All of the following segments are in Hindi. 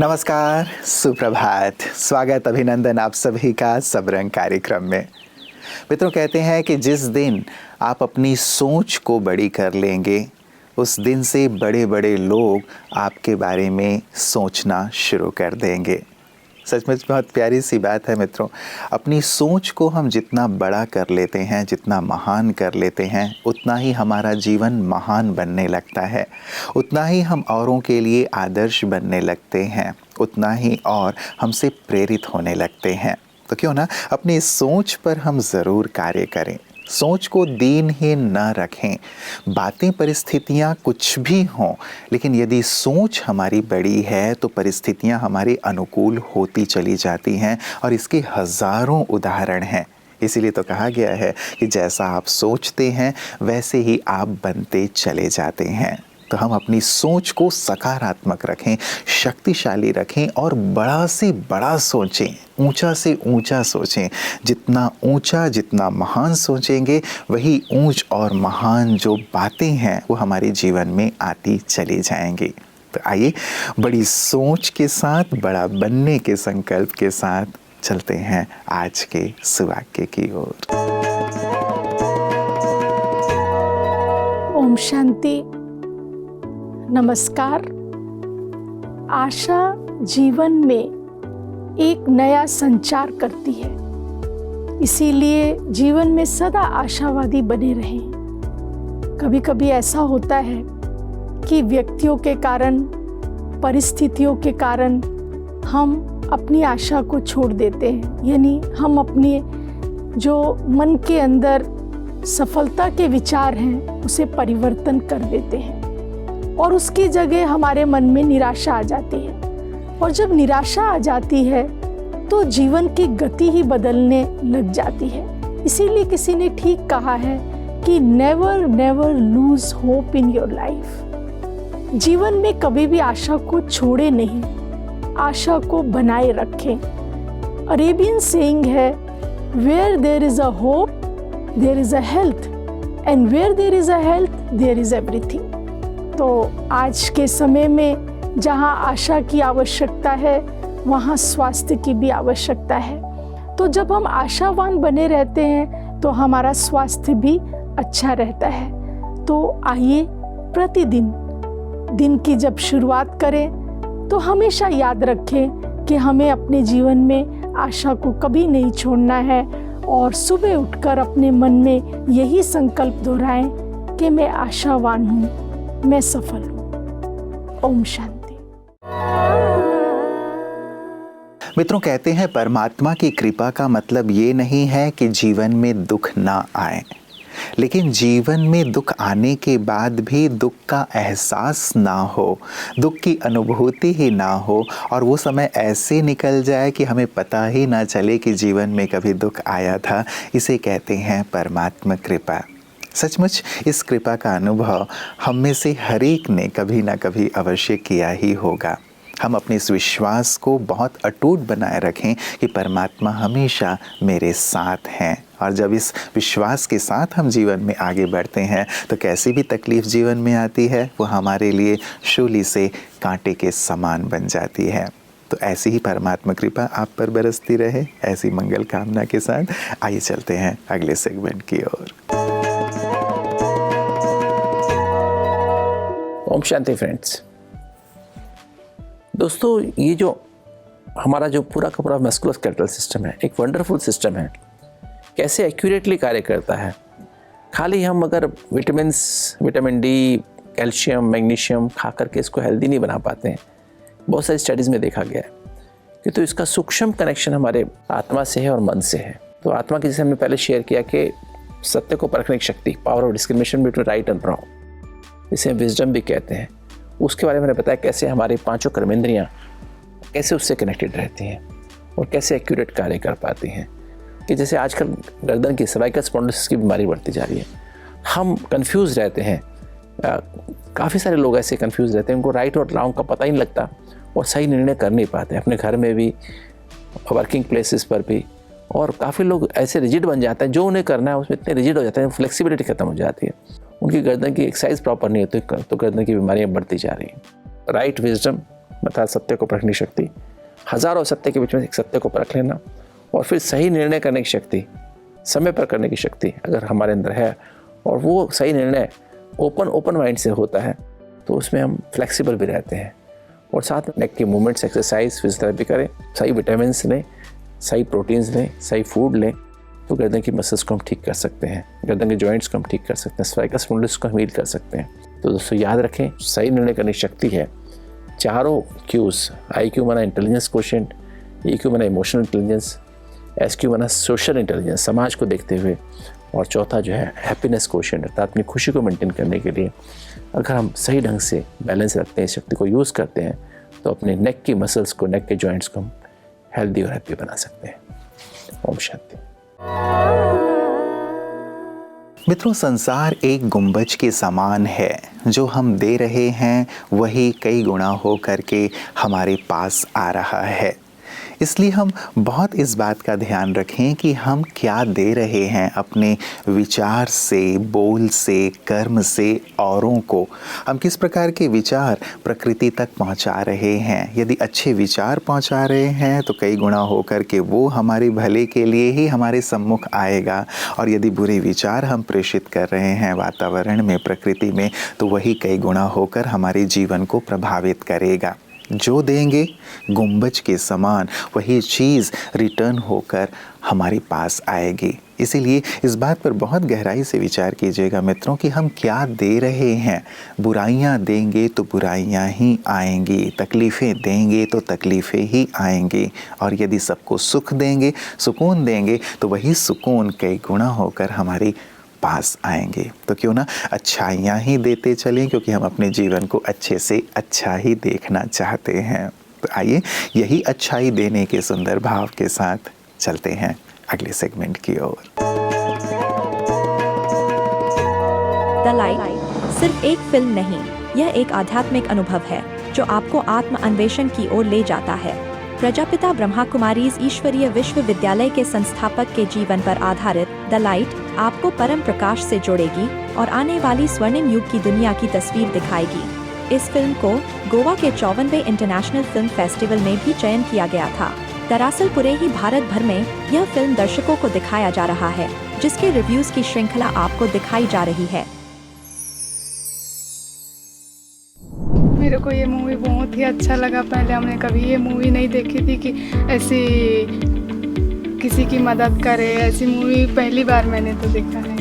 नमस्कार, सुप्रभात, स्वागत अभिनंदन आप सभी का सबरंग कार्यक्रम में। मित्रों, कहते हैं कि जिस दिन आप अपनी सोच को बड़ी कर लेंगे उस दिन से बड़े बड़े लोग आपके बारे में सोचना शुरू कर देंगे। सचमुच बहुत प्यारी सी बात है मित्रों। अपनी सोच को हम जितना बड़ा कर लेते हैं, जितना महान कर लेते हैं, उतना ही हमारा जीवन महान बनने लगता है, उतना ही हम औरों के लिए आदर्श बनने लगते हैं, उतना ही और हमसे प्रेरित होने लगते हैं। तो क्यों ना अपनी सोच पर हम ज़रूर कार्य करें, सोच को दीनहीन न रखें। बातें परिस्थितियाँ कुछ भी हों, लेकिन यदि सोच हमारी बड़ी है तो परिस्थितियाँ हमारे अनुकूल होती चली जाती हैं और इसके हज़ारों उदाहरण हैं। इसीलिए तो कहा गया है कि जैसा आप सोचते हैं वैसे ही आप बनते चले जाते हैं। तो हम अपनी सोच को सकारात्मक रखें, शक्तिशाली रखें और बड़ा से बड़ा सोचें, ऊंचा से ऊंचा सोचें। जितना ऊंचा, जितना महान सोचेंगे वही ऊंच और महान जो बातें हैं वो हमारे जीवन में आती चली जाएंगी। तो आइए बड़ी सोच के साथ, बड़ा बनने के संकल्प के साथ चलते हैं आज के सुवाक्य की ओर। ओम शांति। नमस्कार। आशा जीवन में एक नया संचार करती है, इसीलिए जीवन में सदा आशावादी बने रहें। कभी कभी ऐसा होता है कि व्यक्तियों के कारण, परिस्थितियों के कारण हम अपनी आशा को छोड़ देते हैं, यानी हम अपने जो मन के अंदर सफलता के विचार हैं उसे परिवर्तन कर देते हैं और उसकी जगह हमारे मन में निराशा आ जाती है। और जब निराशा आ जाती है तो जीवन की गति ही बदलने लग जाती है। इसीलिए किसी ने ठीक कहा है कि never never lose hope in your life. जीवन में कभी भी आशा को छोड़े नहीं, आशा को बनाए रखें। अरेबियन सेइंग है, where there is a hope there is a health, and where there is a health there is everything. तो आज के समय में जहाँ आशा की आवश्यकता है वहाँ स्वास्थ्य की भी आवश्यकता है। तो जब हम आशावान बने रहते हैं तो हमारा स्वास्थ्य भी अच्छा रहता है। तो आइए प्रतिदिन दिन की जब शुरुआत करें तो हमेशा याद रखें कि हमें अपने जीवन में आशा को कभी नहीं छोड़ना है और सुबह उठकर अपने मन में यही संकल्प दोहराएं कि मैं आशावान हूँ, मैं सफल हूँ। ओम शांति। मित्रों, कहते हैं परमात्मा की कृपा का मतलब ये नहीं है कि जीवन में दुख ना आए, लेकिन जीवन में दुख आने के बाद भी दुख का एहसास ना हो, दुख की अनुभूति ही ना हो और वो समय ऐसे निकल जाए कि हमें पता ही ना चले कि जीवन में कभी दुख आया था। इसे कहते हैं परमात्मा कृपा। सचमुच इस कृपा का अनुभव हम में से हर एक ने कभी ना कभी अवश्य किया ही होगा। हम अपने इस विश्वास को बहुत अटूट बनाए रखें कि परमात्मा हमेशा मेरे साथ हैं। और जब इस विश्वास के साथ हम जीवन में आगे बढ़ते हैं तो कैसी भी तकलीफ़ जीवन में आती है वो हमारे लिए शूली से कांटे के समान बन जाती है। तो ऐसी ही परमात्मा कृपा आप पर बरसती रहे, ऐसी मंगल कामना के साथ आइए चलते हैं अगले सेगमेंट की ओर। ओम शांति फ्रेंड्स। दोस्तों, ये जो हमारा जो पूरा का पूरा मस्कुलोस्केलेटल सिस्टम है, एक वंडरफुल सिस्टम है। कैसे एक्यूरेटली कार्य करता है। खाली हम अगर विटामिन डी, कैल्शियम, मैग्नीशियम खा करके इसको हेल्दी नहीं बना पाते हैं। बहुत सारी स्टडीज़ में देखा गया है कि तो इसका सूक्ष्म कनेक्शन हमारे आत्मा से है और मन से है। तो आत्मा की, जैसे हमने पहले शेयर किया कि सत्य को परखने की शक्ति, power of discrimination between right and wrong, इसे विजडम भी कहते हैं। उसके बारे में मैंने बताया कैसे हमारे पांचों कर्मेंद्रियाँ कैसे उससे कनेक्टेड रहती हैं और कैसे एक्यूरेट कार्य कर पाती हैं। कि जैसे आजकल गर्दन की सर्वाइकल स्पॉन्डिलोसिस की बीमारी बढ़ती जा रही है, हम कंफ्यूज रहते हैं। काफ़ी सारे लोग ऐसे कंफ्यूज रहते हैं, उनको राइट और रॉन्ग का पता ही नहीं लगता और सही निर्णय कर नहीं पाते, अपने घर में भी, वर्किंग प्लेसेस पर भी। और काफ़ी लोग ऐसे रिजिड बन जाते हैं, जो उन्हें करना है उसमें इतने रिजिड हो जाते हैं, फ्लेक्सिबिलिटी खत्म हो जाती है, उनकी गर्दन की एक्सरसाइज प्रॉपर नहीं होती, तो गर्दन की बीमारियां बढ़ती जा रही हैं। राइट विजडम मतलब सत्य को परखने की शक्ति, हजारों सत्य के बीच में एक सत्य को परख लेना, और फिर सही निर्णय करने की शक्ति, समय पर करने की शक्ति अगर हमारे अंदर है, और वो सही निर्णय ओपन माइंड से होता है, तो उसमें हम फ्लेक्सिबल भी रहते हैं। और साथ में नेक के मूवमेंट्स, एक्सरसाइज, फिजियोथेरेपी करें, सही विटामिन्स लें, सही प्रोटीन्स लें, सही फूड लें, तो गर्दन की मसल्स को हम ठीक कर सकते हैं, गर्दन के जॉइंट्स को हम ठीक कर सकते हैं, सर्वाइकल स्पॉन्डिलोसिस को हम हील कर सकते हैं। तो दोस्तों याद रखें, सही निर्णय करने की शक्ति है। चारों क्यूज, IQ माना इंटेलिजेंस कोशेंट, EQ माना इमोशनल इंटेलिजेंस, SQ माना सोशल इंटेलिजेंस, समाज को देखते हुए, और चौथा जो है हैप्पीनेस कोशेंट, अर्थात अपनी खुशी को मेंटेन करने के लिए अगर हम सही ढंग से बैलेंस रखते हैं, इस शक्ति को यूज़ करते हैं, तो अपने नेक की मसल्स को, नेक के जॉइंट्स को हम हेल्दी और हैप्पी बना सकते हैं। ओम शांति। मित्रों, संसार एक गुंबज के समान है। जो हम दे रहे हैं वही कई गुना हो करके हमारे पास आ रहा है। इसलिए हम बहुत इस बात का ध्यान रखें कि हम क्या दे रहे हैं अपने विचार से, बोल से, कर्म से औरों को। हम किस प्रकार के विचार प्रकृति तक पहुंचा रहे हैं। यदि अच्छे विचार पहुंचा रहे हैं तो कई गुना होकर के वो हमारे भले के लिए ही हमारे सम्मुख आएगा, और यदि बुरे विचार हम प्रेषित कर रहे हैं वातावरण में, प्रकृति में, तो वही कई गुना होकर हमारे जीवन को प्रभावित करेगा। जो देंगे गुंबज के समान वही चीज़ रिटर्न होकर हमारे पास आएगी। इसीलिए इस बात पर बहुत गहराई से विचार कीजिएगा मित्रों कि हम क्या दे रहे हैं। बुराइयां देंगे तो बुराइयां ही आएंगी, तकलीफ़ें देंगे तो तकलीफ़ें ही आएंगी, और यदि सबको सुख देंगे, सुकून देंगे, तो वही सुकून कई गुना होकर हमारी पास आएंगे। तो क्यों ना अच्छाइयाँ ही देते चलें, क्योंकि हम अपने जीवन को अच्छे से अच्छा ही देखना चाहते हैं। तो आइए यही अच्छाई देने के सुंदर भाव के साथ चलते हैं अगले सेगमेंट की ओर। द लाइट सिर्फ एक फिल्म नहीं, यह एक आध्यात्मिक अनुभव है जो आपको आत्म अन्वेषण की ओर ले जाता है। प्रजापिता ब्रह्मा कुमारीज ईश्वरीय विश्वविद्यालय के संस्थापक के जीवन पर आधारित द लाइट आपको परम प्रकाश से जोड़ेगी और आने वाली स्वर्णिम युग की दुनिया की तस्वीर दिखाएगी। इस फिल्म को गोवा के 54वें इंटरनेशनल फिल्म फेस्टिवल में भी चयन किया गया था। दरअसल पूरे ही भारत भर में यह फिल्म दर्शकों को दिखाया जा रहा है, जिसके रिव्यूज की श्रृंखला आपको दिखाई जा रही है। मेरे को ये मूवी बहुत ही अच्छा लगा। पहले हमने कभी ये मूवी नहीं देखी थी कि ऐसी किसी की मदद करे, ऐसी मूवी पहली बार मैंने तो देखा है।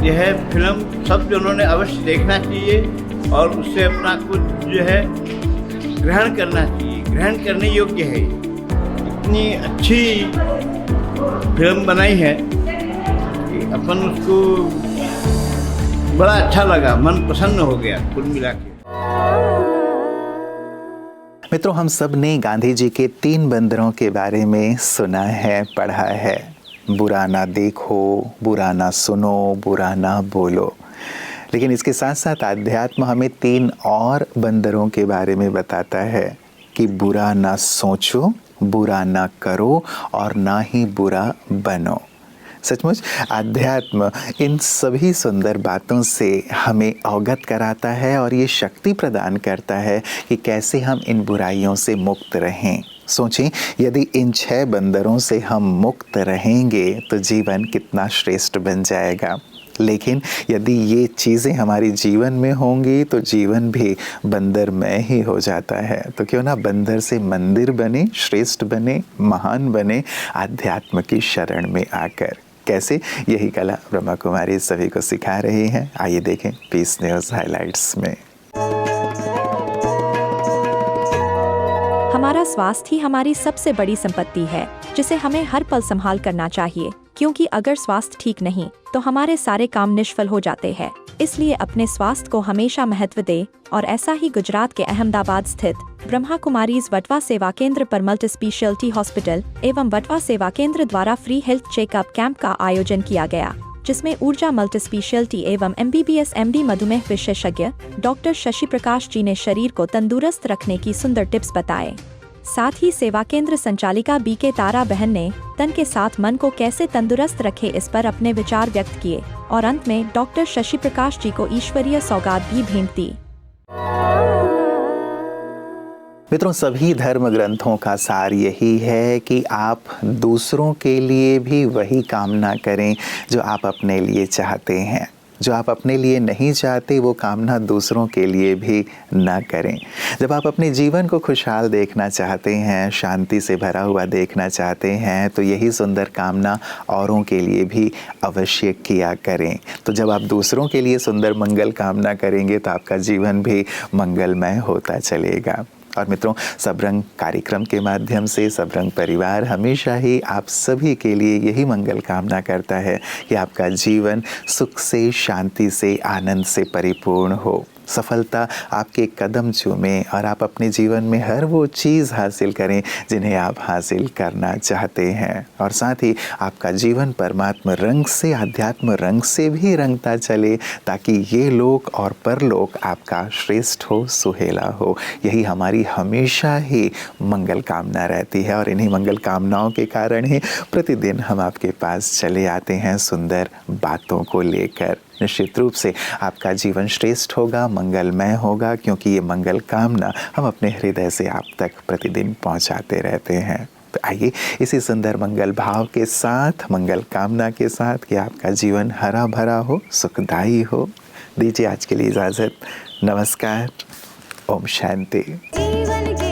यह फिल्म सब जनों ने अवश्य देखना चाहिए और उससे अपना कुछ जो है ग्रहण करना चाहिए, ग्रहण करने योग्य है। इतनी अच्छी फिल्म बनाई है कि अपन उसको बड़ा अच्छा लगा, मन प्रसन्न हो गया कुल मिला के। मित्रों, हम सब ने गांधी जी के 3 बंदरों के बारे में सुना है, पढ़ा है। बुरा ना देखो, बुरा ना सुनो, बुरा ना बोलो। लेकिन इसके साथ साथ आध्यात्म हमें 3 और बंदरों के बारे में बताता है कि बुरा ना सोचो, बुरा ना करो और ना ही बुरा बनो। सचमुच आध्यात्म इन सभी सुंदर बातों से हमें अवगत कराता है और ये शक्ति प्रदान करता है कि कैसे हम इन बुराइयों से मुक्त रहें। सोचें, यदि इन 6 बंदरों से हम मुक्त रहेंगे तो जीवन कितना श्रेष्ठ बन जाएगा। लेकिन यदि ये चीज़ें हमारे जीवन में होंगी तो जीवन भी बंदरमय ही हो जाता है। तो क्यों ना बंदर से मंदिर बने, श्रेष्ठ बने, महान बने आध्यात्म की शरण में आकर। कैसे, यही कला ब्रह्मा कुमारी सभी को सिखा रही हैं। आइए देखें पीस न्यूज़ हाइलाइट्स में। हमारा स्वास्थ्य ही हमारी सबसे बड़ी संपत्ति है, जिसे हमें हर पल संभाल करना चाहिए, क्योंकि अगर स्वास्थ्य ठीक नहीं तो हमारे सारे काम निष्फल हो जाते हैं। इसलिए अपने स्वास्थ्य को हमेशा महत्व दे, और ऐसा ही गुजरात के अहमदाबाद स्थित ब्रह्मा कुमारीज वटवा सेवा केंद्र पर मल्टी स्पेशलिटी हॉस्पिटल एवं वटवा सेवा केंद्र द्वारा फ्री हेल्थ चेकअप कैंप का आयोजन किया गया, जिसमें ऊर्जा मल्टी स्पेशलिटी एवं MBBS MD मधुमेह विशेषज्ञ डॉक्टर शशि प्रकाश जी ने शरीर को तंदुरुस्त रखने की सुंदर टिप्स बताए। साथ ही सेवा केंद्र संचालिका BK तारा बहन ने तन के साथ मन को कैसे तंदुरुस्त रखे इस पर अपने विचार व्यक्त किए, और अंत में डॉक्टर शशि प्रकाश जी को ईश्वरीय सौगात भी भेंट दी। मित्रों, सभी धर्म ग्रंथों का सार यही है कि आप दूसरों के लिए भी वही कामना करें जो आप अपने लिए चाहते हैं। जो आप अपने लिए नहीं चाहते वो कामना दूसरों के लिए भी न करें। जब आप अपने जीवन को खुशहाल देखना चाहते हैं, शांति से भरा हुआ देखना चाहते हैं, तो यही सुंदर कामना औरों के लिए भी अवश्य किया करें। तो जब आप दूसरों के लिए सुंदर मंगल कामना करेंगे तो आपका जीवन भी मंगलमय होता चलेगा। और मित्रों, सबरंग कार्यक्रम के माध्यम से सबरंग परिवार हमेशा ही आप सभी के लिए यही मंगल कामना करता है कि आपका जीवन सुख से, शांति से, आनंद से परिपूर्ण हो। सफलता आपके कदम चूमे और आप अपने जीवन में हर वो चीज़ हासिल करें जिन्हें आप हासिल करना चाहते हैं। और साथ ही आपका जीवन परमात्मा रंग से, अध्यात्म रंग से भी रंगता चले, ताकि ये लोक और परलोक आपका श्रेष्ठ हो, सुहेला हो। यही हमारी हमेशा ही मंगल कामना रहती है और इन्हीं मंगल कामनाओं के कारण ही प्रतिदिन हम आपके पास चले आते हैं सुंदर बातों को लेकर। निश्चित रूप से आपका जीवन श्रेष्ठ होगा, मंगलमय होगा, क्योंकि ये मंगल कामना हम अपने हृदय से आप तक प्रतिदिन पहुंचाते रहते हैं। तो आइए इसी सुंदर मंगल भाव के साथ, मंगल कामना के साथ कि आपका जीवन हरा भरा हो, सुखदायी हो, दीजिए आज के लिए इजाज़त। नमस्कार। ओम शांति। जीवन के